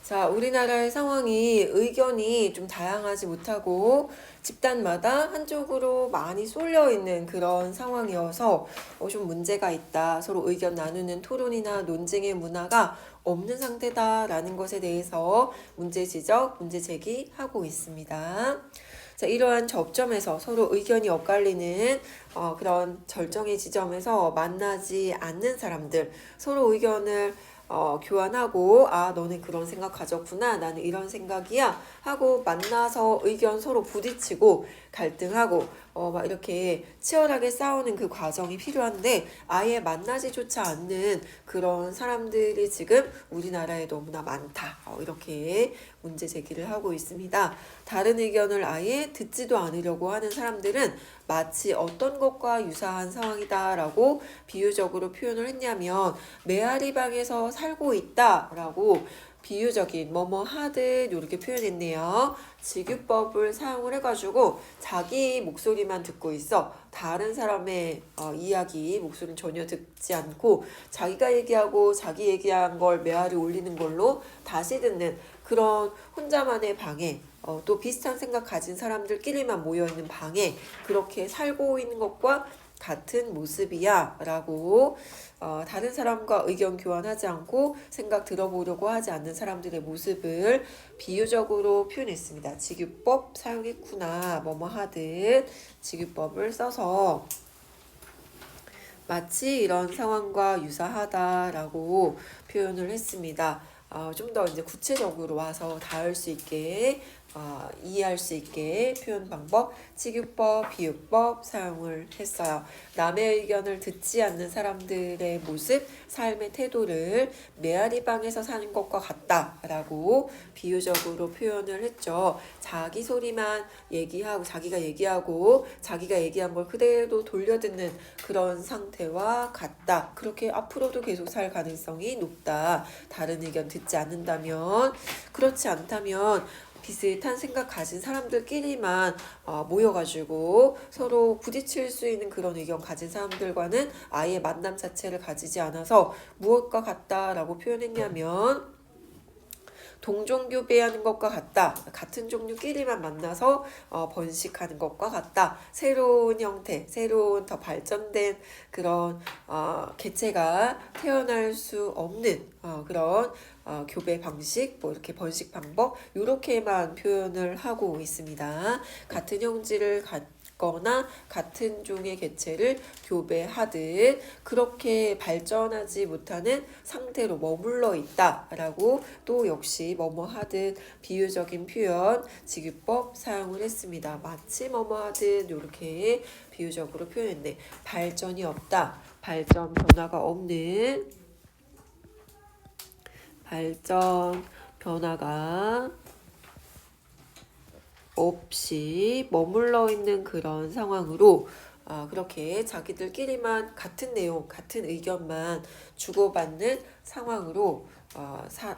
자, 우리나라의 상황이 의견이 좀 다양하지 못하고 집단마다 한쪽으로 많이 쏠려 있는 그런 상황이어서 좀 문제가 있다. 서로 의견 나누는 토론이나 논쟁의 문화가 없는 상태다라는 것에 대해서 문제 지적, 문제 제기하고 있습니다. 자, 이러한 접점에서 서로 의견이 엇갈리는 그런 절정의 지점에서 만나지 않는 사람들, 서로 의견을 교환하고 너는 그런 생각 가졌구나, 나는 이런 생각이야 하고 만나서 의견 서로 부딪히고 갈등하고 막 이렇게 치열하게 싸우는 그 과정이 필요한데 아예 만나지조차 않는 그런 사람들이 지금 우리나라에 너무나 많다. 이렇게 문제 제기를 하고 있습니다. 다른 의견을 아예 듣지도 않으려고 하는 사람들은 마치 어떤 것과 유사한 상황이다라고 비유적으로 표현을 했냐면 메아리방에서 살고 있다라고 비유적인 뭐뭐 하듯 이렇게 표현했네요. 직유법을 사용을 해가지고 자기 목소리만 듣고 있어. 다른 사람의 이야기 목소리는 전혀 듣지 않고 자기가 얘기하고 자기 얘기한 걸 메아리 올리는 걸로 다시 듣는 그런 혼자만의 방해, 또 비슷한 생각 가진 사람들끼리만 모여있는 방에 그렇게 살고 있는 것과 같은 모습이야 라고 다른 사람과 의견 교환하지 않고 생각 들어보려고 하지 않는 사람들의 모습을 비유적으로 표현했습니다. 직유법 사용했구나. 뭐뭐 하듯 직유법을 써서 마치 이런 상황과 유사하다라고 표현을 했습니다. 좀 더 이제 구체적으로 와서 닿을 수 있게 이해할 수 있게 표현 방법, 직유법, 비유법 사용을 했어요. 남의 의견을 듣지 않는 사람들의 모습, 삶의 태도를 메아리방에서 사는 것과 같다라고 비유적으로 표현을 했죠. 자기 소리만 얘기하고 자기가 얘기한 걸 그대로 돌려듣는 그런 상태와 같다. 그렇게 앞으로도 계속 살 가능성이 높다. 다른 의견 듣지 않는다면, 그렇지 않다면 비슷한 생각 가진 사람들끼리만 모여가지고 서로 부딪힐 수 있는 그런 의견 가진 사람들과는 아예 만남 자체를 가지지 않아서 무엇과 같다라고 표현했냐면 동종교배하는 것과 같다. 같은 종류끼리만 만나서 번식하는 것과 같다. 새로운 형태, 새로운 더 발전된 그런 개체가 태어날 수 없는 그런 교배 방식, 뭐 이렇게 번식 방법 이렇게만 표현을 하고 있습니다. 같은 형질을 거나 같은 종의 개체를 교배하듯 그렇게 발전하지 못하는 상태로 머물러 있다라고 또 역시 뭐뭐 하듯 비유적인 표현 직유법 사용을 했습니다. 마치 뭐뭐 하듯 이렇게 비유적으로 표현했네. 발전이 없다. 발전 변화가 없는 발전 변화가 없이 머물러 있는 그런 상황으로 그렇게 자기들끼리만 같은 내용, 같은 의견만 주고받는 상황으로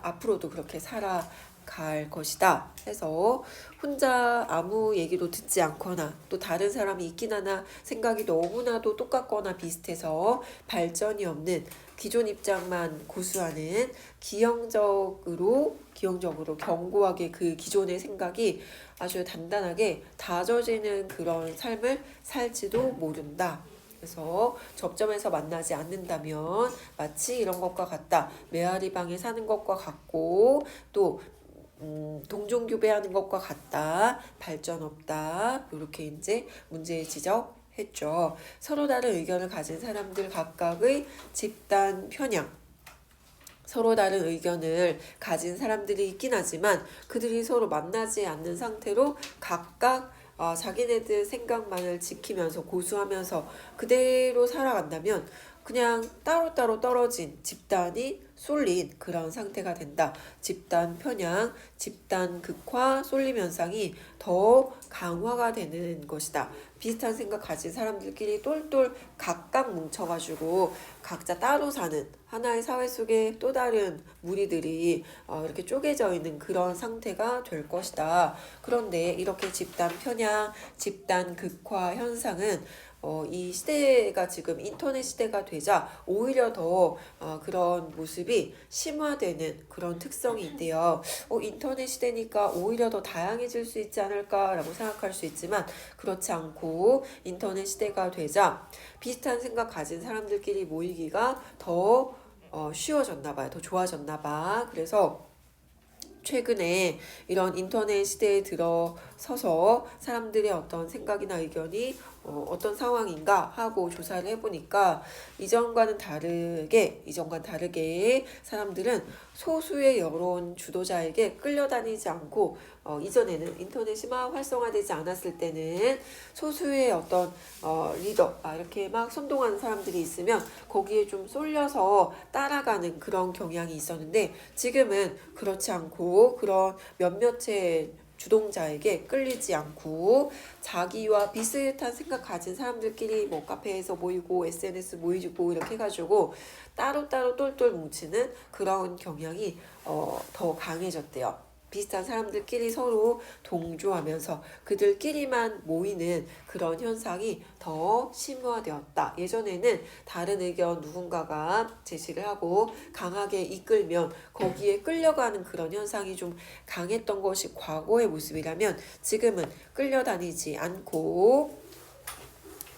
앞으로도 그렇게 살아갈 것이다 해서 혼자 아무 얘기도 듣지 않거나 또 다른 사람이 있긴 하나 생각이 너무나도 똑같거나 비슷해서 발전이 없는 기존 입장만 고수하는 기형적으로 견고하게 그 기존의 생각이 아주 단단하게 다져지는 그런 삶을 살지도 모른다. 그래서 접점에서 만나지 않는다면 마치 이런 것과 같다. 메아리방에 사는 것과 같고 또 동종교배하는 것과 같다. 발전 없다. 이렇게 이제 문제 지적했죠. 서로 다른 의견을 가진 사람들 각각의 집단 편향, 서로 다른 의견을 가진 사람들이 있긴 하지만 그들이 서로 만나지 않는 상태로 각각 자기네들 생각만을 지키면서 고수하면서 그대로 살아간다면 그냥 따로따로 떨어진 집단이 쏠린 그런 상태가 된다. 집단 편향, 집단 극화, 쏠림 현상이 더 강화가 되는 것이다. 비슷한 생각 가진 사람들끼리 똘똘 각각 뭉쳐가지고 각자 따로 사는 하나의 사회 속에 또 다른 무리들이 이렇게 쪼개져 있는 그런 상태가 될 것이다. 그런데 이렇게 집단 편향, 집단 극화 현상은 이 시대가 지금 인터넷 시대가 되자 오히려 더 그런 모습이 심화되는 그런 특성이 있대요. 인터넷 시대니까 오히려 더 다양해질 수 있지 않을까라고 생각할 수 있지만 그렇지 않고 인터넷 시대가 되자 비슷한 생각 가진 사람들끼리 모이기가 더 쉬워졌나 봐요. 더 좋아졌나 봐. 그래서 최근에 이런 인터넷 시대에 들어서서 사람들의 어떤 생각이나 의견이 어떤 상황인가 하고 조사를 해보니까 이전과는 다르게 사람들은 소수의 여론 주도자에게 끌려다니지 않고 이전에는 인터넷이 막 활성화되지 않았을 때는 소수의 어떤 리더 이렇게 막 선동하는 사람들이 있으면 거기에 좀 쏠려서 따라가는 그런 경향이 있었는데 지금은 그렇지 않고 그런 몇몇의 주동자에게 끌리지 않고 자기와 비슷한 생각 가진 사람들끼리 뭐 카페에서 모이고 SNS 모이고 이렇게 해가지고 따로따로 똘똘 뭉치는 그런 경향이 더 강해졌대요. 비슷한 사람들끼리 서로 동조하면서 그들끼리만 모이는 그런 현상이 더 심화되었다. 예전에는 다른 의견 누군가가 제시를 하고 강하게 이끌면 거기에 끌려가는 그런 현상이 좀 강했던 것이 과거의 모습이라면 지금은 끌려다니지 않고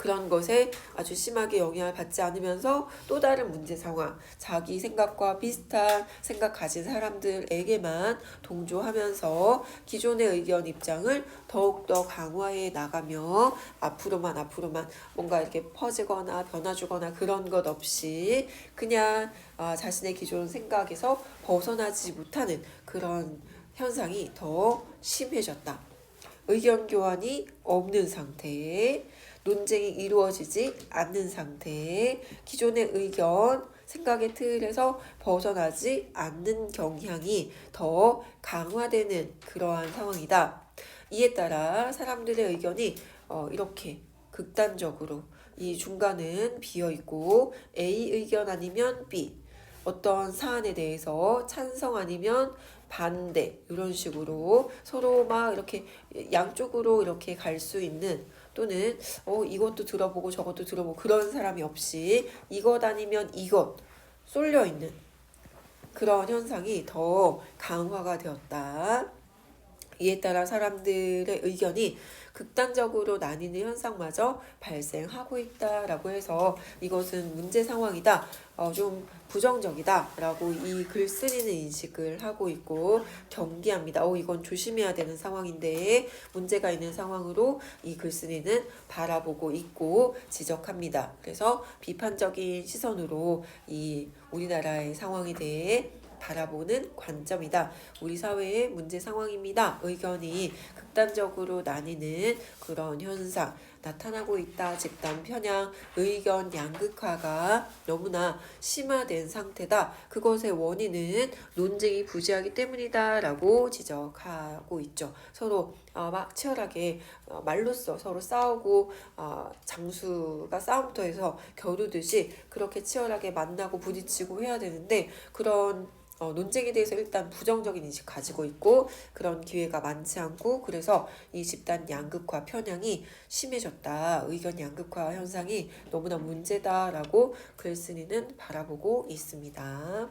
그런 것에 아주 심하게 영향을 받지 않으면서 또 다른 문제 상황, 자기 생각과 비슷한 생각 가진 사람들에게만 동조하면서 기존의 의견 입장을 더욱더 강화해 나가며 앞으로만 뭔가 이렇게 퍼지거나 변화주거나 그런 것 없이 그냥 자신의 기존 생각에서 벗어나지 못하는 그런 현상이 더 심해졌다. 의견 교환이 없는 상태에 논쟁이 이루어지지 않는 상태에 기존의 의견, 생각의 틀에서 벗어나지 않는 경향이 더 강화되는 그러한 상황이다. 이에 따라 사람들의 의견이 이렇게 극단적으로 이 중간은 비어있고 A 의견 아니면 B 어떤 사안에 대해서 찬성 아니면 반대 이런 식으로 서로 막 이렇게 양쪽으로 이렇게 갈 수 있는 또는 이것도 들어보고 저것도 들어보고 그런 사람이 없이 이것 아니면 이것 쏠려 있는 그런 현상이 더 강화가 되었다. 이에 따라 사람들의 의견이 극단적으로 나뉘는 현상마저 발생하고 있다라고 해서 이것은 문제 상황이다. 좀 부정적이다라고 이 글쓴이는 인식을 하고 있고 경계합니다. 이건 조심해야 되는 상황인데 문제가 있는 상황으로 이 글쓴이는 바라보고 있고 지적합니다. 그래서 비판적인 시선으로 이 우리나라의 상황에 대해 바라보는 관점이다. 우리 사회의 문제 상황입니다. 의견이 극단적으로 나뉘는 그런 현상 나타나고 있다. 집단 편향, 의견 양극화가 너무나 심화된 상태다. 그것의 원인은 논쟁이 부재하기 때문이다. 라고 지적하고 있죠. 서로 막 치열하게 말로써 서로 싸우고 장수가 싸움터에서 겨루듯이 그렇게 치열하게 만나고 부딪히고 해야 되는데 그런 논쟁에 대해서 일단 부정적인 인식 가지고 있고 그런 기회가 많지 않고 그래서 이 집단 양극화 편향이 심해졌다. 의견 양극화 현상이 너무나 문제다라고 글쓴이는 바라보고 있습니다.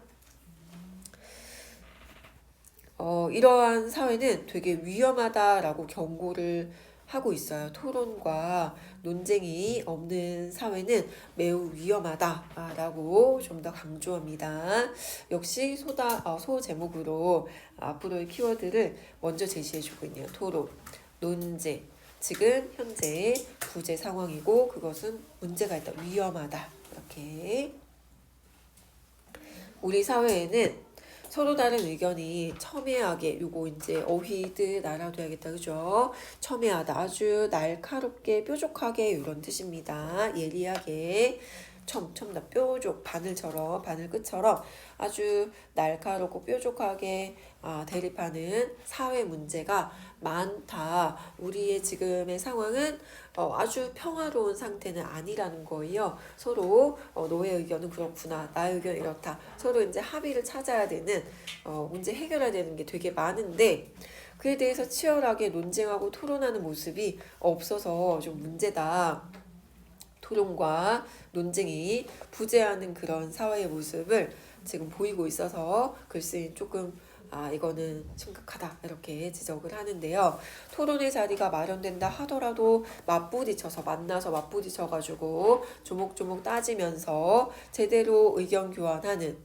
이러한 사회는 되게 위험하다라고 경고를 하고 있어요. 토론과 논쟁이 없는 사회는 매우 위험하다라고 좀 더 강조합니다. 역시 소 제목으로 앞으로의 키워드를 먼저 제시해주고 있네요. 토론, 논쟁. 지금 현재 부재 상황이고 그것은 문제가 있다. 위험하다. 이렇게 우리 사회에는 서로 다른 의견이 첨예하게 요거 이제 어휘드 알아둬야겠다. 그죠? 첨예하다. 아주 날카롭게 뾰족하게 이런 뜻입니다. 예리하게 첨다 뾰족 바늘 끝처럼 아주 날카롭고 뾰족하게 대립하는 사회 문제가 많다. 우리의 지금의 상황은 아주 평화로운 상태는 아니라는 거예요. 서로 너의 의견은 그렇구나, 나의 의견은 이렇다. 서로 이제 합의를 찾아야 되는 문제 해결해야 되는 게 되게 많은데 그에 대해서 치열하게 논쟁하고 토론하는 모습이 없어서 좀 문제다. 토론과 논쟁이 부재하는 그런 사회의 모습을 지금 보이고 있어서 글쓰인 조금 이거는 심각하다 이렇게 지적을 하는데요. 토론의 자리가 마련된다 하더라도 만나서 맞부딪혀가지고 조목조목 따지면서 제대로 의견 교환하는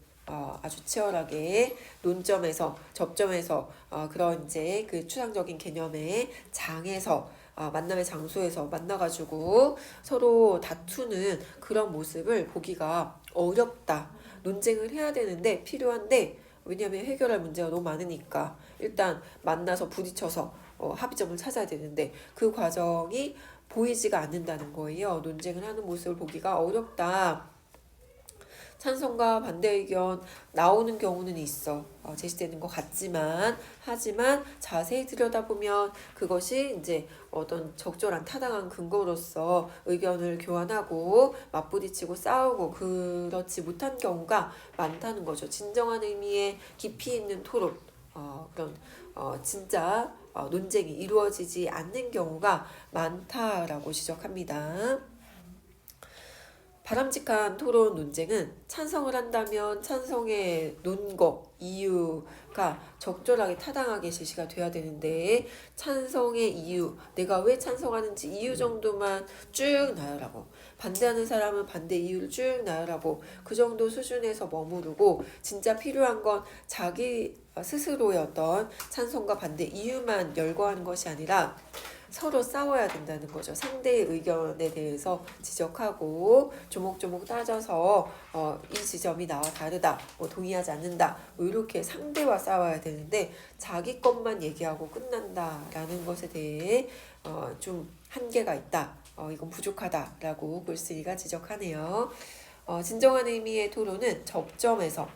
아주 치열하게 논점에서 접점에서 그런 이제 그 추상적인 개념의 장에서 만남의 장소에서 만나가지고 서로 다투는 그런 모습을 보기가 어렵다. 논쟁을 해야 되는데 필요한데 왜냐하면 해결할 문제가 너무 많으니까 일단 만나서 부딪혀서 합의점을 찾아야 되는데 그 과정이 보이지가 않는다는 거예요. 논쟁을 하는 모습을 보기가 어렵다. 찬성과 반대 의견 나오는 경우는 있어. 제시되는 것 같지만 하지만 자세히 들여다보면 그것이 이제 어떤 적절한 타당한 근거로서 의견을 교환하고 맞부딪히고 싸우고 그렇지 못한 경우가 많다는 거죠. 진정한 의미의 깊이 있는 토론, 그런 진짜 논쟁이 이루어지지 않는 경우가 많다라고 지적합니다. 바람직한 토론 논쟁은 찬성을 한다면 찬성의 논거, 이유가 적절하게 타당하게 제시가 돼야 되는데 찬성의 이유, 내가 왜 찬성하는지 이유 정도만 쭉 나열하고 반대하는 사람은 반대 이유를 쭉 나열하고 그 정도 수준에서 머무르고 진짜 필요한 건 자기 스스로의 어떤 찬성과 반대 이유만 열거하는 것이 아니라 서로 싸워야 된다는 거죠. 상대의 의견에 대해서 지적하고 조목조목 따져서 이 지점이 나와 다르다, 동의하지 않는다, 이렇게 상대와 싸워야 되는데 자기 것만 얘기하고 끝난다라는 것에 대해 좀 한계가 있다. 이건 부족하다라고 글쓰기가 지적하네요. 진정한 의미의 토론은 접점에서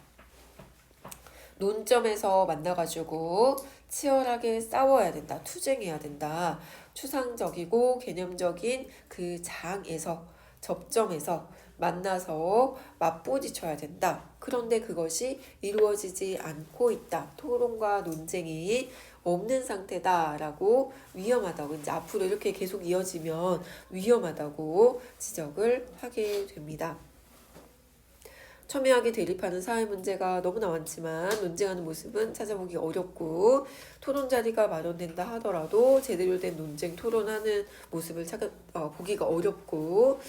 논점에서 만나가지고 치열하게 싸워야 된다. 투쟁해야 된다. 추상적이고 개념적인 그 장에서 접점에서 만나서 맞부딪혀야 된다. 그런데 그것이 이루어지지 않고 있다. 토론과 논쟁이 없는 상태다라고 위험하다고 이제 앞으로 이렇게 계속 이어지면 위험하다고 지적을 하게 됩니다. 첨예하게 대립하는 사회 문제가 너무나 많지만 논쟁하는 모습은 찾아보기 어렵고 토론 자리가 마련된다 하더라도 제대로 된 논쟁 토론하는 모습을 보기가 어렵고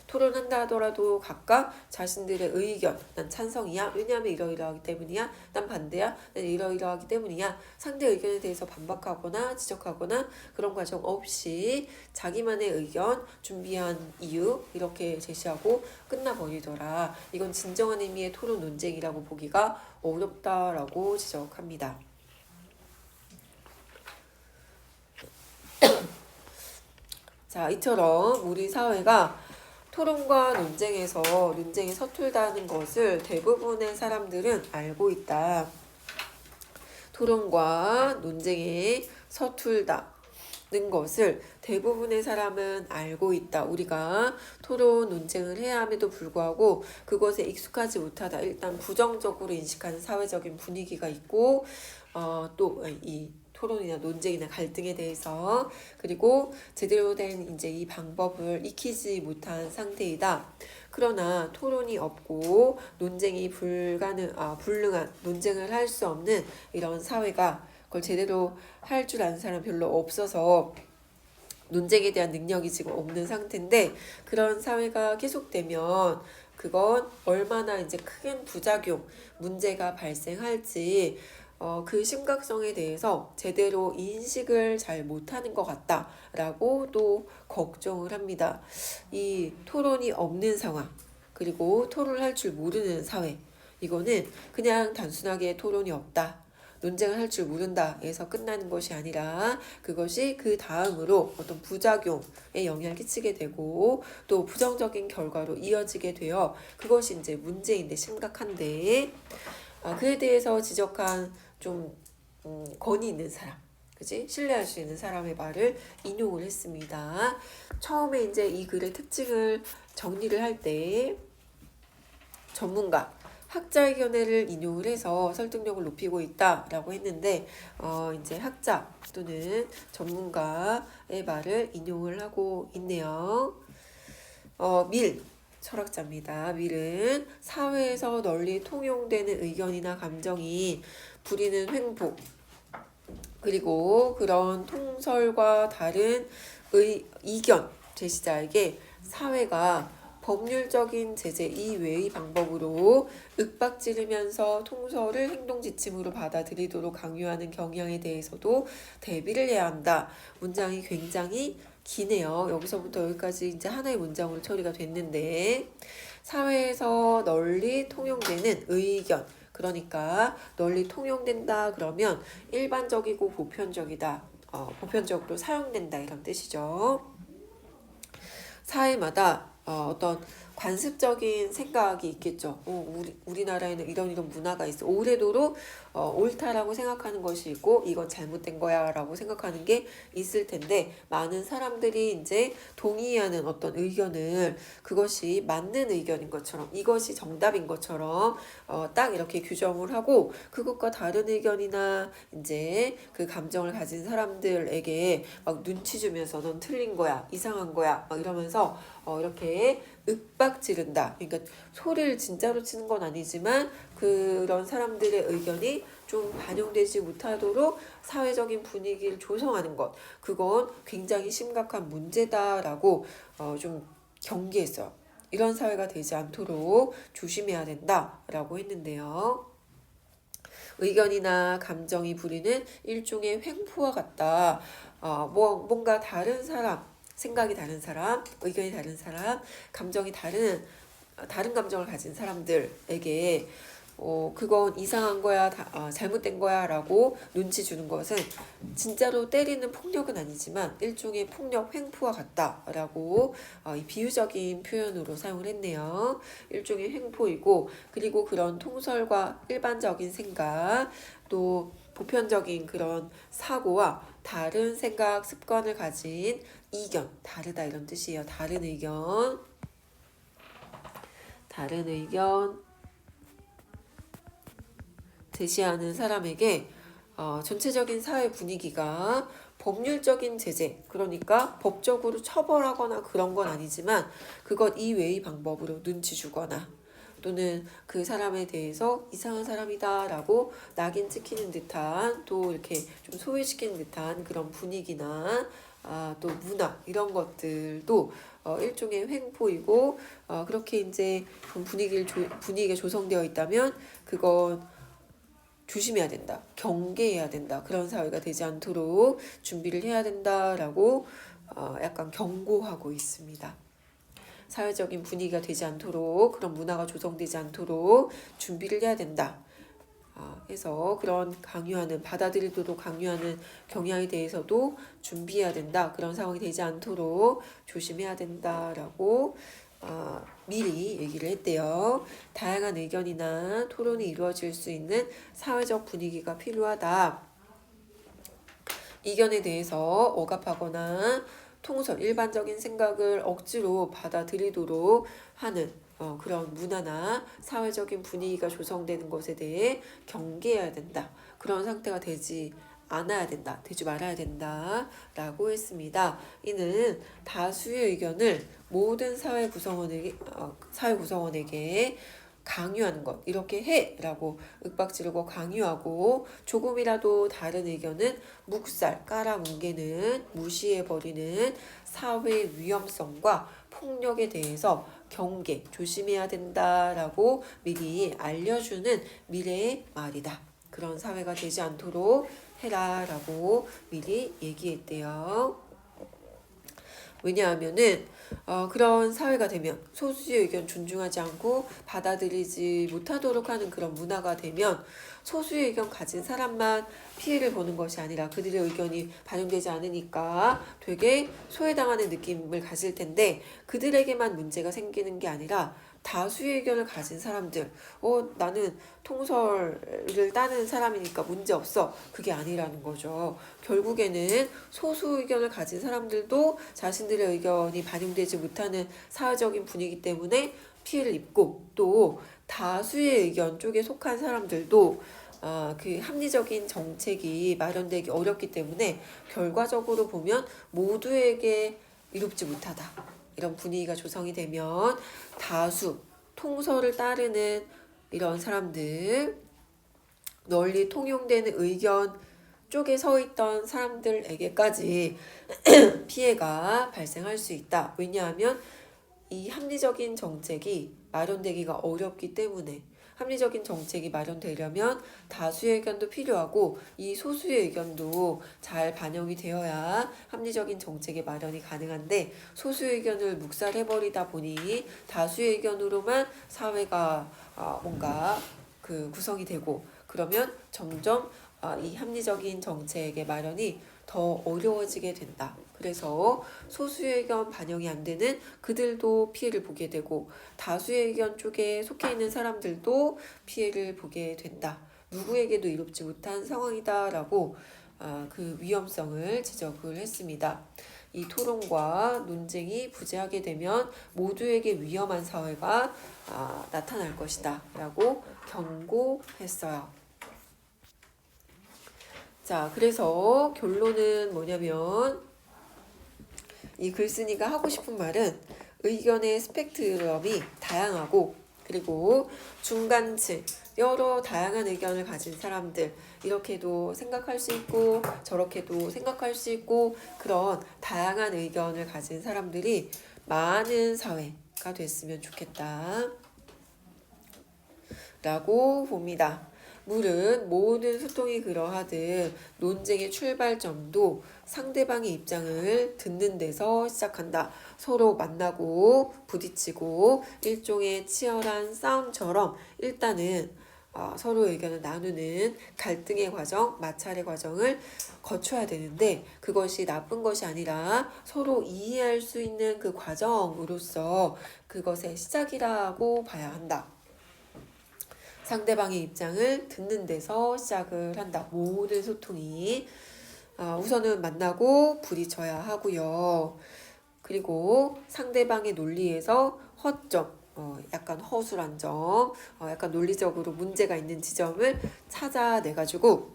토론한다 하더라도 각각 자신들의 의견, 난 찬성이야, 왜냐하면 이러이러하기 때문이야, 난 반대야, 난 이러이러하기 때문이야, 상대 의견에 대해서 반박하거나 지적하거나 그런 과정 없이 자기만의 의견, 준비한 이유 이렇게 제시하고 끝나버리더라. 이건 진정한 의미의 토론 논쟁이라고 보기가 어렵다라고 지적합니다. 자, 이처럼 우리 사회가 토론과 논쟁이 서툴다는 것을 대부분의 사람들은 알고 있다. 토론과 논쟁이 서툴다는 것을 대부분의 사람은 알고 있다. 우리가 토론, 논쟁을 해야 함에도 불구하고 그것에 익숙하지 못하다. 일단 부정적으로 인식하는 사회적인 분위기가 있고 또 이 토론이나 논쟁이나 갈등에 대해서 그리고 제대로 된 이제 이 방법을 익히지 못한 상태이다. 그러나 토론이 없고 논쟁이 불능한 논쟁을 할 수 없는 이런 사회가 그걸 제대로 할 줄 아는 사람 별로 없어서 논쟁에 대한 능력이 지금 없는 상태인데 그런 사회가 계속되면 그건 얼마나 이제 큰 부작용, 문제가 발생할지 그 심각성에 대해서 제대로 인식을 잘 못하는 것 같다라고 또 걱정을 합니다. 이 토론이 없는 상황, 그리고 토론을 할 줄 모르는 사회, 이거는 그냥 단순하게 토론이 없다, 논쟁을 할 줄 모른다에서 끝나는 것이 아니라 그것이 그 다음으로 어떤 부작용에 영향을 끼치게 되고 또 부정적인 결과로 이어지게 되어 그것이 이제 문제인데 심각한데 그에 대해서 지적한 좀 권위 있는 사람, 그지? 신뢰할 수 있는 사람의 말을 인용을 했습니다. 처음에 이제 이 글의 특징을 정리를 할 때 전문가, 학자의 견해를 인용을 해서 설득력을 높이고 있다라고 했는데 이제 학자 또는 전문가의 말을 인용을 하고 있네요. 밀 철학자입니다. 밀은 사회에서 널리 통용되는 의견이나 감정이 부리는 횡포, 그리고 그런 통설과 다른 이견 제시자에게 사회가 법률적인 제재 이외의 방법으로 윽박지르면서 통설을 행동지침으로 받아들이도록 강요하는 경향에 대해서도 대비를 해야 한다. 문장이 굉장히 기네요. 여기서부터 여기까지 이제 하나의 문장으로 처리가 됐는데, 사회에서 널리 통용되는 의견, 그러니까 널리 통용된다 그러면 일반적이고 보편적이다, 보편적으로 사용된다 이런 뜻이죠. 사회마다 어떤 관습적인 생각이 있겠죠. 우리나라에는 이런 문화가 있어. 오래도록 옳다라고 생각하는 것이 있고 이건 잘못된 거야 라고 생각하는 게 있을 텐데, 많은 사람들이 이제 동의하는 어떤 의견을 그것이 맞는 의견인 것처럼, 이것이 정답인 것처럼 딱 이렇게 규정을 하고, 그것과 다른 의견이나 이제 그 감정을 가진 사람들에게 막 눈치 주면서 넌 틀린 거야, 이상한 거야 막 이러면서 이렇게 윽박지른다. 그러니까 소리를 진짜로 치는 건 아니지만 그런 사람들의 의견이 좀 반영되지 못하도록 사회적인 분위기를 조성하는 것, 그건 굉장히 심각한 문제다라고 좀 경계했어요. 이런 사회가 되지 않도록 조심해야 된다라고 했는데요. 의견이나 감정이 부리는 일종의 횡포와 같다. 뭔가 다른 사람, 생각이 다른 사람, 의견이 다른 사람, 감정이 다른 감정을 가진 사람들에게 그건 이상한 거야, 잘못된 거야 라고 눈치 주는 것은 진짜로 때리는 폭력은 아니지만 일종의 폭력 횡포와 같다라고 이 비유적인 표현으로 사용을 했네요. 일종의 횡포이고, 그리고 그런 통설과 일반적인 생각, 또 보편적인 그런 사고와 다른 생각, 습관을 가진 이견, 다르다 이런 뜻이에요. 다른 의견 제시하는 사람에게 전체적인 사회 분위기가 법률적인 제재, 그러니까 법적으로 처벌하거나 그런 건 아니지만 그것 이외의 방법으로 눈치 주거나, 또는 그 사람에 대해서 이상한 사람이다 라고 낙인 찍히는 듯한, 또 이렇게 좀 소외시키는 듯한 그런 분위기나 또 문화, 이런 것들도 일종의 횡포이고, 그렇게 이제 분위기가 조성되어 있다면 그건 조심해야 된다, 경계해야 된다, 그런 사회가 되지 않도록 준비를 해야 된다라고 약간 경고하고 있습니다. 사회적인 분위기가 되지 않도록, 그런 문화가 조성되지 않도록 준비를 해야 된다. 해서 그런 받아들이도록 강요하는 경향에 대해서도 준비해야 된다. 그런 상황이 되지 않도록 조심해야 된다라고 미리 얘기를 했대요. 다양한 의견이나 토론이 이루어질 수 있는 사회적 분위기가 필요하다. 이견에 대해서 억압하거나 통설, 일반적인 생각을 억지로 받아들이도록 하는 그런 문화나 사회적인 분위기가 조성되는 것에 대해 경계해야 된다. 그런 상태가 되지 말아야 된다 라고 했습니다. 이는 다수의 의견을 모든 사회 구성원에게 강요하는 것, 이렇게 해 라고 윽박지르고 강요하고, 조금이라도 다른 의견은 묵살, 깔아뭉개는, 무시해버리는 사회 위험성과 폭력에 대해서 조심해야 된다라고 미리 알려주는 미래의 말이다. 그런 사회가 되지 않도록 해라 라고 미리 얘기했대요. 왜냐하면은 그런 사회가 되면, 소수의 의견 존중하지 않고 받아들이지 못하도록 하는 그런 문화가 되면 소수의 의견 가진 사람만 피해를 보는 것이 아니라 그들의 의견이 반영되지 않으니까 되게 소외당하는 느낌을 가질 텐데, 그들에게만 문제가 생기는 게 아니라 다수의 의견을 가진 사람들, 나는 통설을 따는 사람이니까 문제없어, 그게 아니라는 거죠. 결국에는 소수 의견을 가진 사람들도 자신들의 의견이 반영되지 못하는 사회적인 분위기 때문에 피해를 입고, 또 다수의 의견 쪽에 속한 사람들도 그 합리적인 정책이 마련되기 어렵기 때문에 결과적으로 보면 모두에게 이롭지 못하다, 이런 분위기가 조성이 되면 다수, 통설을 따르는 이런 사람들, 널리 통용되는 의견 쪽에 서 있던 사람들에게까지 피해가 발생할 수 있다. 왜냐하면 이 합리적인 정책이 마련되기가 어렵기 때문에 합리적인 정책이 마련되려면 다수의 의견도 필요하고 이 소수의 의견도 잘 반영이 되어야 합리적인 정책의 마련이 가능한데 소수의 의견을 묵살해버리다 보니 다수의 의견으로만 사회가 뭔가 구성이 되고 그러면 점점 이 합리적인 정책의 마련이 더 어려워지게 된다. 그래서 소수의 의견 반영이 안 되는 그들도 피해를 보게 되고 다수의 의견 쪽에 속해 있는 사람들도 피해를 보게 된다. 누구에게도 이롭지 못한 상황이다라고 그 위험성을 지적을 했습니다. 이 토론과 논쟁이 부재하게 되면 모두에게 위험한 사회가 나타날 것이다 라고 경고했어요. 자, 그래서 결론은 뭐냐면 이 글쓴이가 하고 싶은 말은 의견의 스펙트럼이 다양하고 그리고 중간층, 여러 다양한 의견을 가진 사람들 이렇게도 생각할 수 있고 저렇게도 생각할 수 있고 그런 다양한 의견을 가진 사람들이 많은 사회가 됐으면 좋겠다 라고 봅니다. 물은 모든 소통이 그러하듯 논쟁의 출발점도 상대방의 입장을 듣는 데서 시작한다. 서로 만나고 부딪히고 일종의 치열한 싸움처럼 일단은 서로 의견을 나누는 갈등의 과정, 마찰의 과정을 거쳐야 되는데 그것이 나쁜 것이 아니라 서로 이해할 수 있는 그 과정으로서 그것의 시작이라고 봐야 한다. 상대방의 입장을 듣는 데서 시작을 한다. 모든 소통이 우선은 만나고 부딪혀야 하고요. 그리고 상대방의 논리에서 허점, 약간 허술한 점, 약간 논리적으로 문제가 있는 지점을 찾아내가지고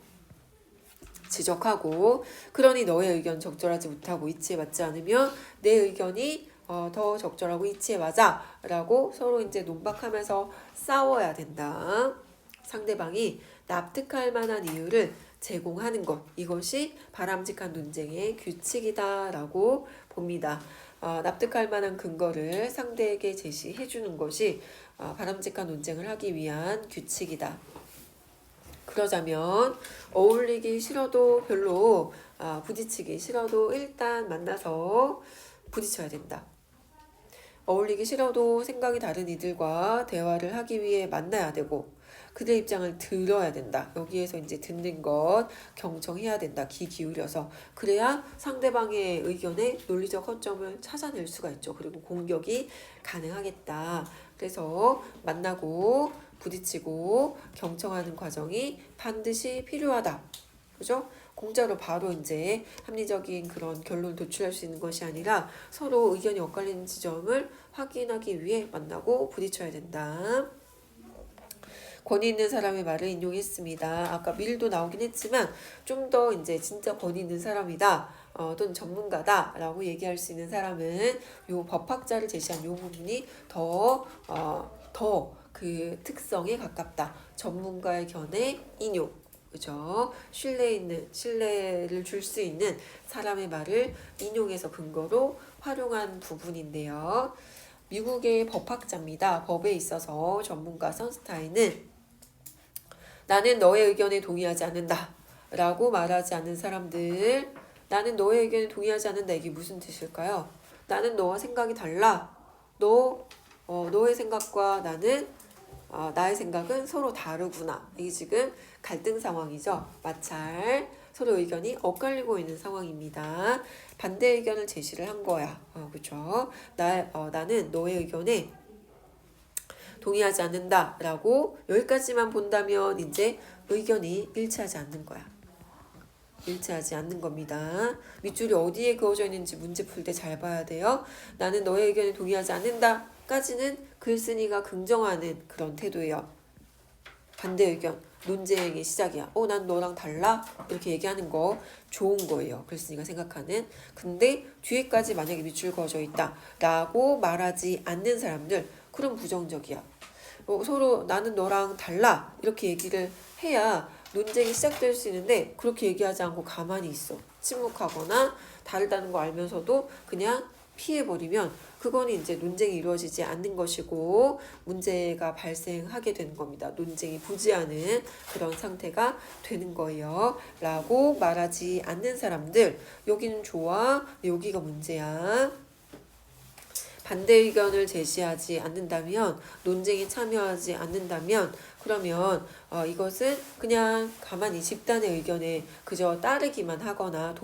지적하고 그러니 너의 의견 적절하지 못하고 이치에 맞지 않으면 내 의견이 더 적절하고 이치에 맞아 라고 서로 이제 논박하면서 싸워야 된다. 상대방이 납득할 만한 이유를 제공하는 것 이것이 바람직한 논쟁의 규칙이다 라고 봅니다. 납득할 만한 근거를 상대에게 제시해 주는 것이 바람직한 논쟁을 하기 위한 규칙이다. 그러자면 어울리기 싫어도 별로 부딪히기 싫어도 일단 만나서 부딪혀야 된다. 어울리기 싫어도 생각이 다른 이들과 대화를 하기 위해 만나야 되고 그들 입장을 들어야 된다. 여기에서 이제 듣는 것 경청해야 된다. 귀 기울여서 그래야 상대방의 의견에 논리적 허점을 찾아낼 수가 있죠. 그리고 공격이 가능하겠다. 그래서 만나고 부딪히고 경청하는 과정이 반드시 필요하다. 그죠? 공짜로 바로 이제 합리적인 그런 결론 도출할 수 있는 것이 아니라 서로 의견이 엇갈리는 지점을 확인하기 위해 만나고 부딪혀야 된다. 권위 있는 사람의 말을 인용했습니다. 아까 밀도 나오긴 했지만 좀 더 이제 진짜 권위 있는 사람이다. 또는 전문가다라고 얘기할 수 있는 사람은 요 법학자를 제시한 요 부분이 더 그 특성에 가깝다. 전문가의 견해 인용. 그죠? 신뢰를 줄 수 있는 사람의 말을 인용해서 근거로 활용한 부분인데요. 미국의 법학자입니다. 법에 있어서 전문가 선스타인은 나는 너의 의견에 동의하지 않는다 라고 말하지 않는 사람들 나는 너의 의견에 동의하지 않는다 이게 무슨 뜻일까요? 나는 너와 생각이 달라. 너의 생각과 나의 생각은 서로 다르구나. 이게 지금 갈등 상황이죠. 마찰, 서로 의견이 엇갈리고 있는 상황입니다. 반대 의견을 제시를 한 거야. 그렇죠? 나는 너의 의견에 동의하지 않는다 라고 여기까지만 본다면 이제 의견이 일치하지 않는 거야. 일치하지 않는 겁니다. 밑줄이 어디에 그어져 있는지 문제 풀 때 잘 봐야 돼요. 나는 너의 의견에 동의하지 않는다 까지는 글쓴이가 긍정하는 그런 태도예요. 반대 의견. 논쟁의 시작이야. 난 너랑 달라? 이렇게 얘기하는 거 좋은 거예요. 글쓴이가 생각하는. 근데 뒤에까지 만약에 밑줄 그어져 있다 라고 말하지 않는 사람들, 그럼 부정적이야. 서로 나는 너랑 달라 이렇게 얘기를 해야 논쟁이 시작될 수 있는데, 그렇게 얘기하지 않고 가만히 있어. 침묵하거나 다르다는 거 알면서도 그냥 피해버리면 그거는 이제 논쟁이 이루어지지 않는 것이고 문제가 발생하게 되는 겁니다. 논쟁이 부지하는 그런 상태가 되는 거예요. 라고 말하지 않는 사람들, 여기는 좋아, 여기가 문제야. 반대 의견을 제시하지 않는다면, 논쟁에 참여하지 않는다면, 그러면 이것은 그냥 가만히 집단의 의견에 그저 따르기만 하거나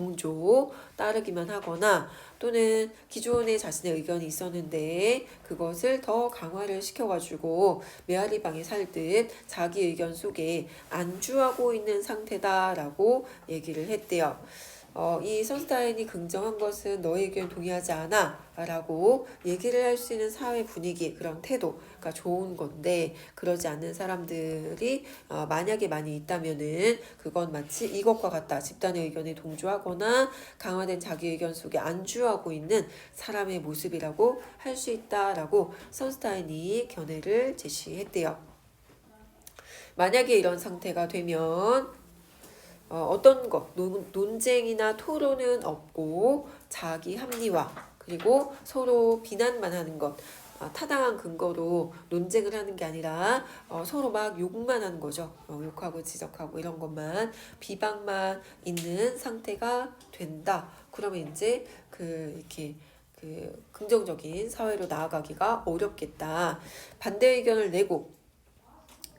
따르기만 하거나, 또는 기존에 자신의 의견이 있었는데 그것을 더 강화를 시켜가지고 메아리방에 살듯 자기 의견 속에 안주하고 있는 상태다라고 얘기를 했대요. 이 선스타인이 긍정한 것은 너의 의견 동의하지 않아 라고 얘기를 할 수 있는 사회 분위기, 그런 태도가 좋은 건데, 그러지 않는 사람들이 만약에 많이 있다면은 그건 마치 이것과 같다. 집단의 의견에 동조하거나 강화된 자기 의견 속에 안주하고 있는 사람의 모습이라고 할 수 있다라고 선스타인이 견해를 제시했대요. 만약에 이런 상태가 되면 어떤 것, 논쟁이나 토론은 없고 자기 합리화, 그리고 서로 비난만 하는 것, 타당한 근거로 논쟁을 하는 게 아니라 서로 막 욕만 하는 거죠. 욕하고 지적하고 이런 것만, 비방만 있는 상태가 된다. 그러면 이제 이렇게 긍정적인 사회로 나아가기가 어렵겠다. 반대 의견을 내고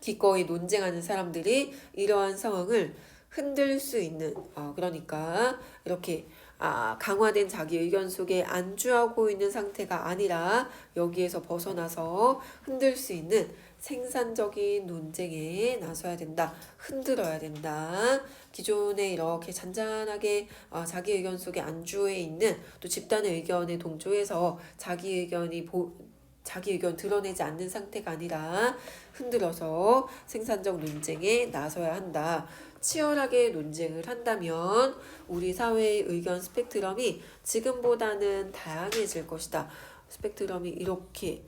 기꺼이 논쟁하는 사람들이 이러한 상황을 흔들 수 있는, 그러니까 이렇게 강화된 자기 의견 속에 안주하고 있는 상태가 아니라 여기에서 벗어나서 흔들 수 있는 생산적인 논쟁에 나서야 된다. 흔들어야 된다. 기존에 이렇게 잔잔하게 자기 의견 속에 안주해 있는, 또 집단의 의견에 동조해서 자기 의견 드러내지 않는 상태가 아니라 흔들어서 생산적 논쟁에 나서야 한다. 치열하게 논쟁을 한다면 우리 사회의 의견 스펙트럼이 지금보다는 다양해질 것이다. 스펙트럼이 이렇게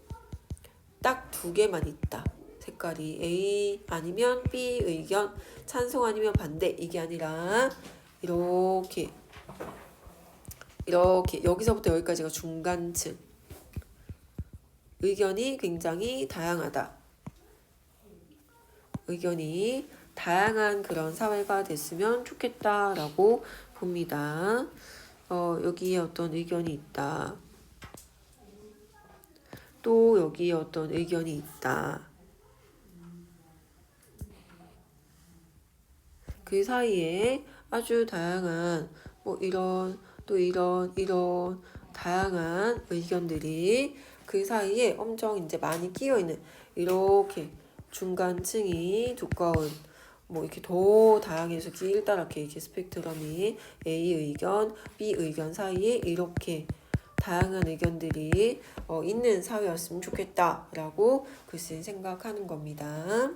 딱 두 개만 있다. 색깔이 A 아니면 B 의견, 찬성 아니면 반대, 이게 아니라 이렇게 여기서부터 여기까지가 중간층. 의견이 굉장히 다양하다. 의견이 다양한 그런 사회가 됐으면 좋겠다라고 봅니다. 여기에 어떤 의견이 있다. 또 여기에 어떤 의견이 있다. 그 사이에 아주 다양한 이런 다양한 의견들이 그 사이에 엄청 이제 많이 끼어 있는, 이렇게 중간층이 두꺼운, 이렇게 더 다양해서 길다랗게 이렇게 스펙트럼이 A 의견, B 의견 사이에 이렇게 다양한 의견들이 있는 사회였으면 좋겠다라고 글쓴이 생각하는 겁니다.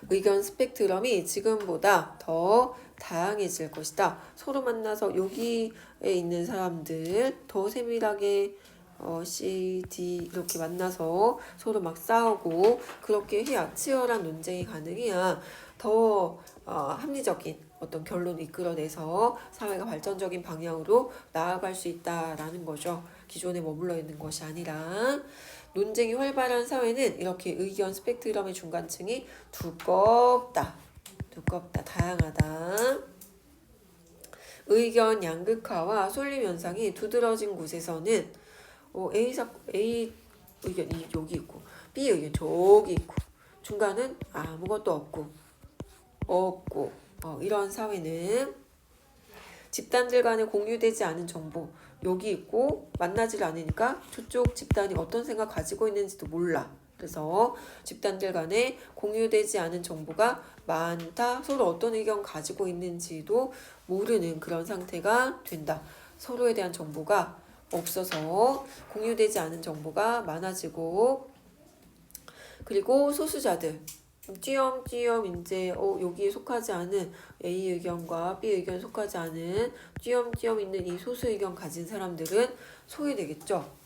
의견 스펙트럼이 지금보다 더 다양해질 것이다. 서로 만나서 여기에 있는 사람들 더 세밀하게 C, D 이렇게 만나서 서로 막 싸우고 그렇게 해야, 치열한 논쟁이 가능해야 더 합리적인 어떤 결론을 이끌어내서 사회가 발전적인 방향으로 나아갈 수 있다라는 거죠. 기존에 머물러 있는 것이 아니라. 논쟁이 활발한 사회는 이렇게 의견 스펙트럼의 중간층이 두껍다, 다양하다. 의견 양극화와 쏠림 현상이 두드러진 곳에서는 A 의견이 여기 있고 B 의견 저기 있고 중간은 아무것도 없고 이런 사회는 집단들 간에 공유되지 않은 정보 여기 있고 만나질 않으니까 저쪽 집단이 어떤 생각 가지고 있는지도 몰라. 그래서 집단들 간에 공유되지 않은 정보가 많다. 서로 어떤 의견 가지고 있는지도 모르는 그런 상태가 된다. 서로에 대한 정보가 없어서 공유되지 않은 정보가 많아지고, 그리고 소수자들, 띄엄띄엄 이제 여기에 속하지 않은 A 의견과 B 의견 속하지 않은 띄엄띄엄 있는 이 소수 의견 가진 사람들은 소외되겠죠.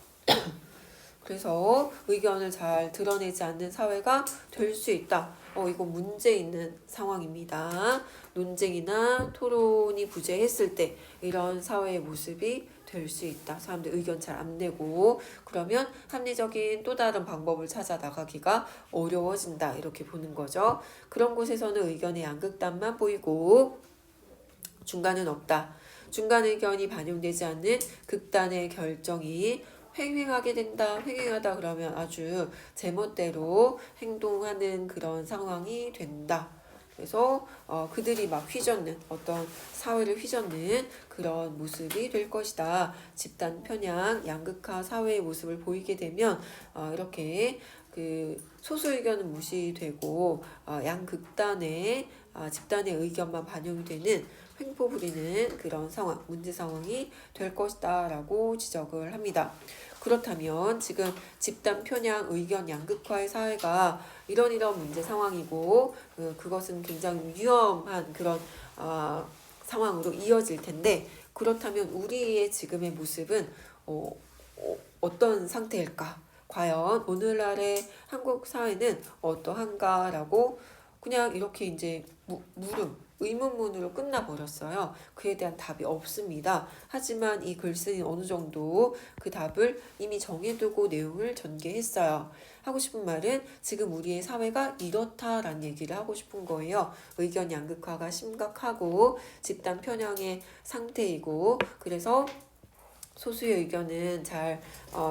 그래서 의견을 잘 드러내지 않는 사회가 될 수 있다. 이거 문제 있는 상황입니다. 논쟁이나 토론이 부재했을 때 이런 사회의 모습이 될 수 있다. 사람들 의견 잘 안 내고 그러면 합리적인 또 다른 방법을 찾아 나가기가 어려워진다. 이렇게 보는 거죠. 그런 곳에서는 의견의 양극단만 보이고 중간은 없다. 중간 의견이 반영되지 않는 극단의 결정이 횡행하게 된다. 횡행하다 그러면 아주 제멋대로 행동하는 그런 상황이 된다. 그래서 그들이 막 휘젓는 어떤 사회를 휘젓는 그런 모습이 될 것이다. 집단 편향, 양극화 사회의 모습을 보이게 되면 이렇게 그 소수 의견은 무시되고 양극단의 집단의 의견만 반영이 되는 횡포 부리는 그런 상황, 문제 상황이 될 것이다 라고 지적을 합니다. 그렇다면 지금 집단 편향, 의견 양극화의 사회가 이런 문제 상황이고 그것은 굉장히 위험한 그런 상황으로 이어질 텐데 그렇다면 우리의 지금의 모습은 어떤 상태일까? 과연 오늘날의 한국 사회는 어떠한가라고 그냥 이렇게 이제 물음, 의문문으로 끝나버렸어요. 그에 대한 답이 없습니다. 하지만 이 글쓴이 어느 정도 그 답을 이미 정해두고 내용을 전개했어요. 하고 싶은 말은 지금 우리의 사회가 이렇다라는 얘기를 하고 싶은 거예요. 의견 양극화가 심각하고 집단 편향의 상태이고 그래서 소수의 의견은 잘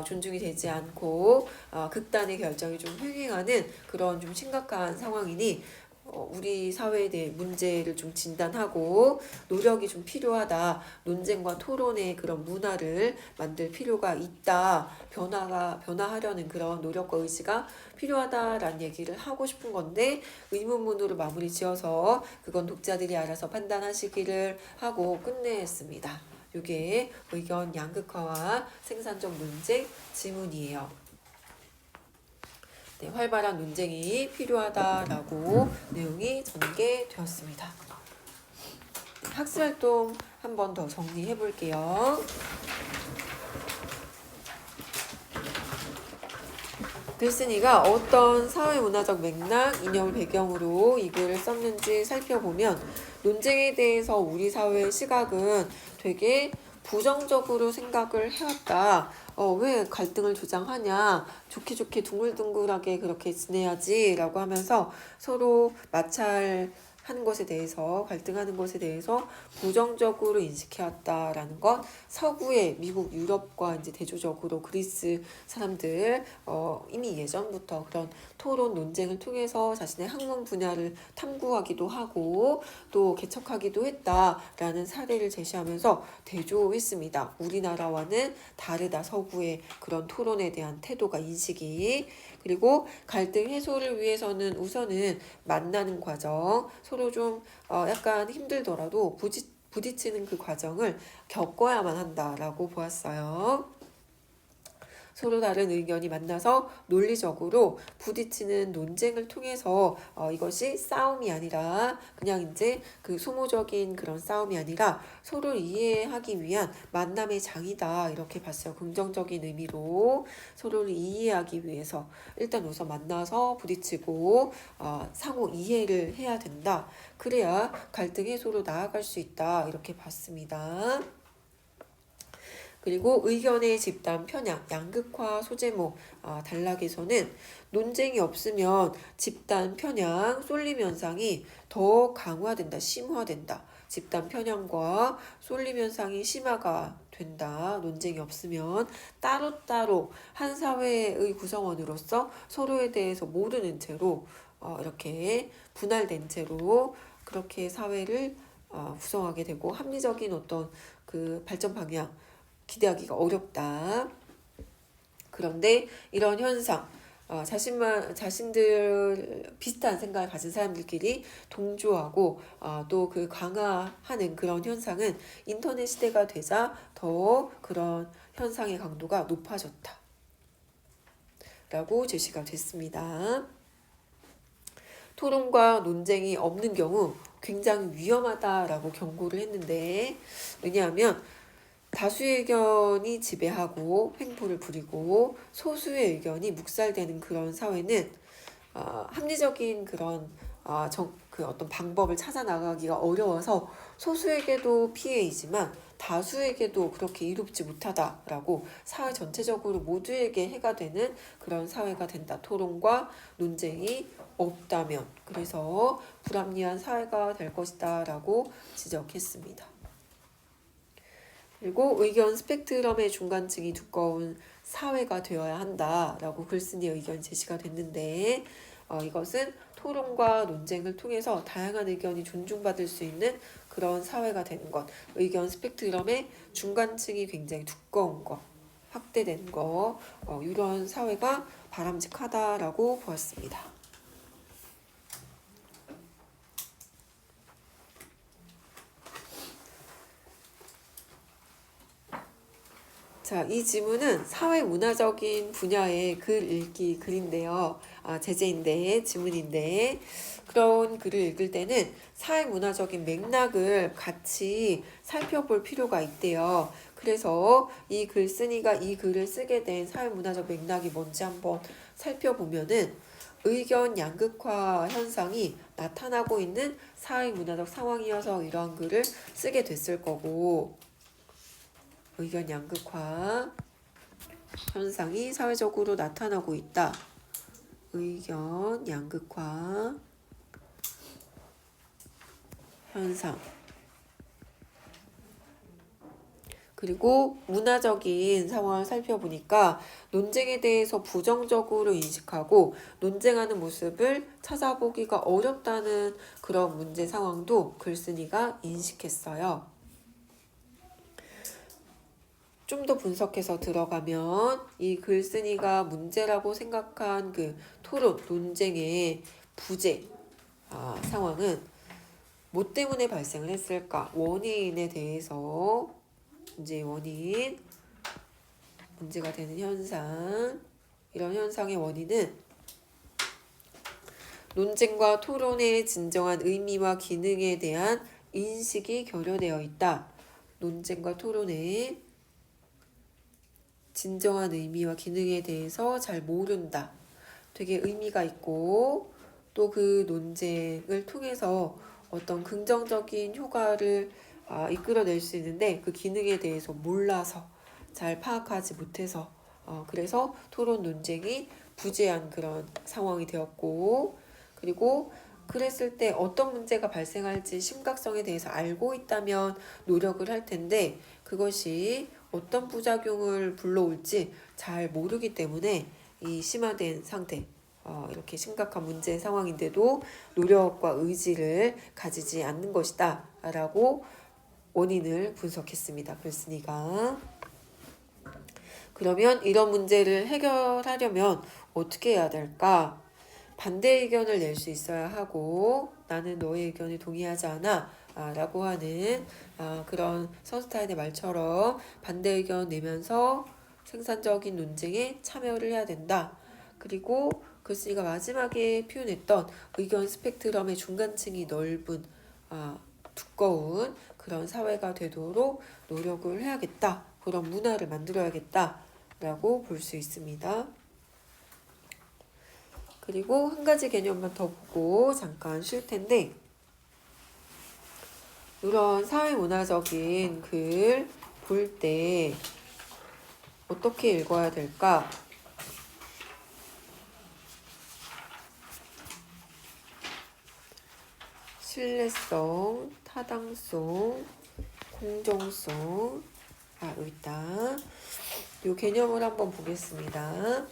존중이 되지 않고 극단의 결정이 좀 횡행하는 그런 좀 심각한 상황이니 우리 사회에 대해 문제를 좀 진단하고 노력이 좀 필요하다. 논쟁과 토론의 그런 문화를 만들 필요가 있다. 변화하려는 그런 노력과 의지가 필요하다라는 얘기를 하고 싶은 건데 의문문으로 마무리 지어서 그건 독자들이 알아서 판단하시기를 하고 끝냈습니다. 이게 의견 양극화와 생산적 논쟁 지문이에요. 네, 활발한 논쟁이 필요하다라고 내용이 전개되었습니다. 네, 학습활동 한 번 더 정리해 볼게요. 글쓴이가 어떤 사회문화적 맥락, 이념을 배경으로 이 글을 썼는지 살펴보면 논쟁에 대해서 우리 사회의 시각은 되게 부정적으로 생각을 해왔다. 왜 갈등을 조장하냐? 좋게 둥글둥글하게 그렇게 지내야지 라고 하면서 서로 마찰하는 것에 대해서 갈등하는 것에 대해서 부정적으로 인식해왔다라는 것. 서구의 미국, 유럽과 이제 대조적으로 그리스 사람들 이미 예전부터 그런 토론 논쟁을 통해서 자신의 학문 분야를 탐구하기도 하고 또 개척하기도 했다라는 사례를 제시하면서 대조했습니다. 우리나라와는 다르다. 서구의 그런 토론에 대한 태도가 인식이. 그리고 갈등 해소를 위해서는 우선은 만나는 과정 서로 좀 약간 힘들더라도 부딪히는 그 과정을 겪어야만 한다라고 보았어요. 서로 다른 의견이 만나서 논리적으로 부딪히는 논쟁을 통해서 이것이 싸움이 아니라 그냥 이제 그 소모적인 그런 싸움이 아니라 서로 이해하기 위한 만남의 장이다 이렇게 봤어요. 긍정적인 의미로 서로를 이해하기 위해서 일단 우선 만나서 부딪히고 상호 이해를 해야 된다. 그래야 갈등 해소로 나아갈 수 있다 이렇게 봤습니다. 그리고 의견의 집단 편향, 양극화 소제목 단락에서는 논쟁이 없으면 집단 편향, 쏠림 현상이 더 강화된다, 심화된다. 집단 편향과 쏠림 현상이 심화가 된다. 논쟁이 없으면 따로따로 한 사회의 구성원으로서 서로에 대해서 모르는 채로 이렇게 분할된 채로 그렇게 사회를 구성하게 되고 합리적인 어떤 그 발전 방향 기대하기가 어렵다. 그런데 이런 현상, 자신들 비슷한 생각을 가진 사람들끼리 동조하고 또 그 강화하는 그런 현상은 인터넷 시대가 되자 더 그런 현상의 강도가 높아졌다. 라고 제시가 됐습니다. 토론과 논쟁이 없는 경우 굉장히 위험하다라고 경고를 했는데, 왜냐하면 다수의 의견이 지배하고 횡포를 부리고 소수의 의견이 묵살되는 그런 사회는 합리적인 그런 그 어떤 방법을 찾아 나가기가 어려워서 소수에게도 피해이지만 다수에게도 그렇게 이롭지 못하다라고 사회 전체적으로 모두에게 해가 되는 그런 사회가 된다. 토론과 논쟁이 없다면. 그래서 불합리한 사회가 될 것이다 라고 지적했습니다. 그리고 의견 스펙트럼의 중간층이 두꺼운 사회가 되어야 한다라고 글쓴이의 의견 제시가 됐는데, 이것은 토론과 논쟁을 통해서 다양한 의견이 존중받을 수 있는 그런 사회가 되는 것, 의견 스펙트럼의 중간층이 굉장히 두꺼운 것, 확대된 것, 이런 사회가 바람직하다라고 보았습니다. 자, 이 지문은 사회문화적인 분야의 글 읽기 글인데요. 제재인데, 지문인데, 그런 글을 읽을 때는 사회문화적인 맥락을 같이 살펴볼 필요가 있대요. 그래서 이 글쓴이가 이 글을 쓰게 된 사회문화적 맥락이 뭔지 한번 살펴보면은 의견 양극화 현상이 나타나고 있는 사회문화적 상황이어서 이러한 글을 쓰게 됐을 거고, 의견 양극화 현상이 사회적으로 나타나고 있다. 의견 양극화 현상. 그리고 문화적인 상황을 살펴보니까 논쟁에 대해서 부정적으로 인식하고 논쟁하는 모습을 찾아보기가 어렵다는 그런 문제 상황도 글쓴이가 인식했어요. 좀 더 분석해서 들어가면 이 글쓴이가 문제라고 생각한 그 토론, 논쟁의 부재 상황은 뭐 때문에 발생을 했을까? 원인에 대해서 문제의 원인, 문제가 되는 현상, 이런 현상의 원인은 논쟁과 토론의 진정한 의미와 기능에 대한 인식이 결여되어 있다. 논쟁과 토론의 진정한 의미와 기능에 대해서 잘 모른다. 되게 의미가 있고 또 그 논쟁을 통해서 어떤 긍정적인 효과를 이끌어낼 수 있는데 그 기능에 대해서 몰라서 잘 파악하지 못해서 그래서 토론 논쟁이 부재한 그런 상황이 되었고, 그리고 그랬을 때 어떤 문제가 발생할지 심각성에 대해서 알고 있다면 노력을 할 텐데 그것이 어떤 부작용을 불러올지 잘 모르기 때문에 이 심화된 상태, 이렇게 심각한 문제 상황인데도 노력과 의지를 가지지 않는 것이다 라고 원인을 분석했습니다. 글쓴이가. 그러면 이런 문제를 해결하려면 어떻게 해야 될까? 반대 의견을 낼 수 있어야 하고 나는 너의 의견에 동의하지 않아 라고 하는 그런 선스타인의 말처럼 반대 의견 내면서 생산적인 논쟁에 참여를 해야 된다. 그리고 글쓴이가 마지막에 표현했던 의견 스펙트럼의 중간층이 넓은 두꺼운 그런 사회가 되도록 노력을 해야겠다. 그런 문화를 만들어야겠다 라고 볼 수 있습니다. 그리고 한 가지 개념만 더 보고 잠깐 쉴 텐데, 이런 사회문화적인 글 볼 때 어떻게 읽어야 될까? 신뢰성, 타당성, 공정성. 여기 있다. 이 개념을 한번 보겠습니다.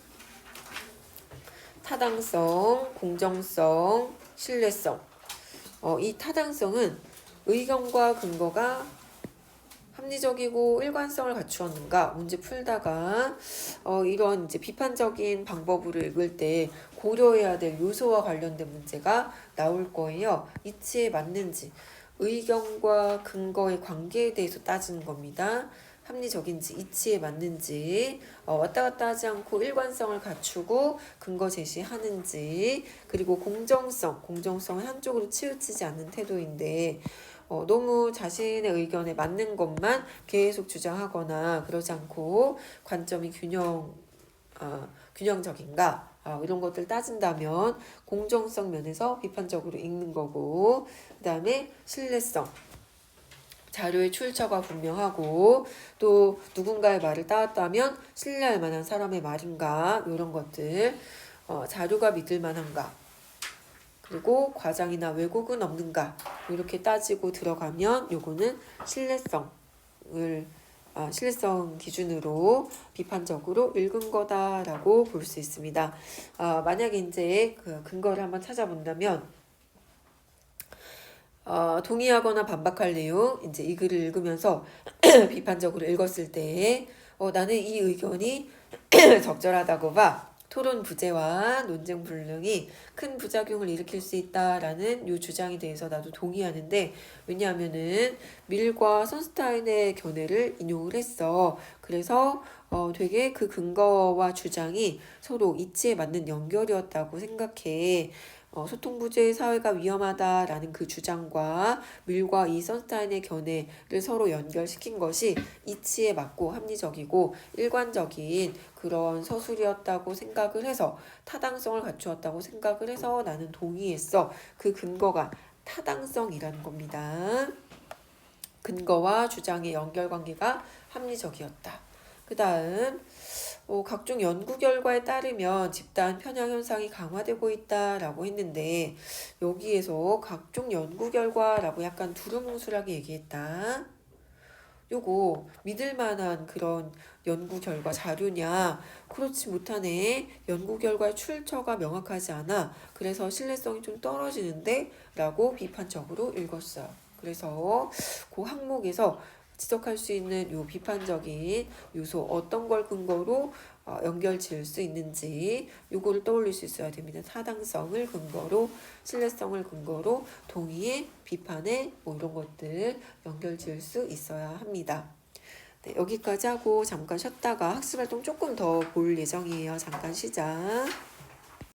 타당성, 공정성, 신뢰성. 이 타당성은 의견과 근거가 합리적이고 일관성을 갖추었는가 문제 풀다가 이런 이제 비판적인 방법으로 읽을 때 고려해야 될 요소와 관련된 문제가 나올 거예요. 이치에 맞는지 의견과 근거의 관계에 대해서 따지는 겁니다. 합리적인지 이치에 맞는지 왔다 갔다 하지 않고 일관성을 갖추고 근거 제시하는지 그리고 공정성은 한쪽으로 치우치지 않는 태도인데 너무 자신의 의견에 맞는 것만 계속 주장하거나 그러지 않고 관점이 균형적인가 이런 것들 따진다면 공정성 면에서 비판적으로 읽는 거고 그 다음에 신뢰성 자료의 출처가 분명하고 또 누군가의 말을 따왔다면 신뢰할 만한 사람의 말인가 이런 것들 자료가 믿을 만한가 그리고 과장이나 왜곡은 없는가 이렇게 따지고 들어가면 요거는 신뢰성 기준으로 비판적으로 읽은 거다라고 볼 수 있습니다. 만약에 이제 그 근거를 한번 찾아본다면 동의하거나 반박할 내용 이제 이 글을 읽으면서 비판적으로 읽었을 때 나는 이 의견이 적절하다고 봐. 토론 부재와 논쟁 불능이 큰 부작용을 일으킬 수 있다라는 이 주장에 대해서 나도 동의하는데 왜냐하면은 밀과 선스타인의 견해를 인용을 했어. 그래서 되게 그 근거와 주장이 서로 이치에 맞는 연결이었다고 생각해. 소통 부재의 사회가 위험하다라는 그 주장과 밀과 이 선스타인의 견해를 서로 연결시킨 것이 이치에 맞고 합리적이고 일관적인 그런 서술이었다고 생각을 해서 타당성을 갖추었다고 생각을 해서 나는 동의했어. 그 근거가 타당성이라는 겁니다. 근거와 주장의 연결관계가 합리적이었다. 그 다음 각종 연구 결과에 따르면 집단 편향 현상이 강화되고 있다라고 했는데 여기에서 각종 연구 결과라고 약간 두루뭉술하게 얘기했다. 요거 믿을 만한 그런 연구 결과 자료냐? 그렇지 못하네. 연구 결과의 출처가 명확하지 않아. 그래서 신뢰성이 좀 떨어지는데? 라고 비판적으로 읽었어요. 그래서 그 항목에서 지적할 수 있는 요 비판적인 요소 어떤 걸 근거로 연결 지을 수 있는지 요거를 떠올릴 수 있어야 됩니다. 타당성을 근거로 신뢰성을 근거로 동의에 비판에 뭐 이런 것들 연결 지을 수 있어야 합니다. 네, 여기까지 하고 잠깐 쉬었다가 학습활동 조금 더 볼 예정이에요. 잠깐 쉬자.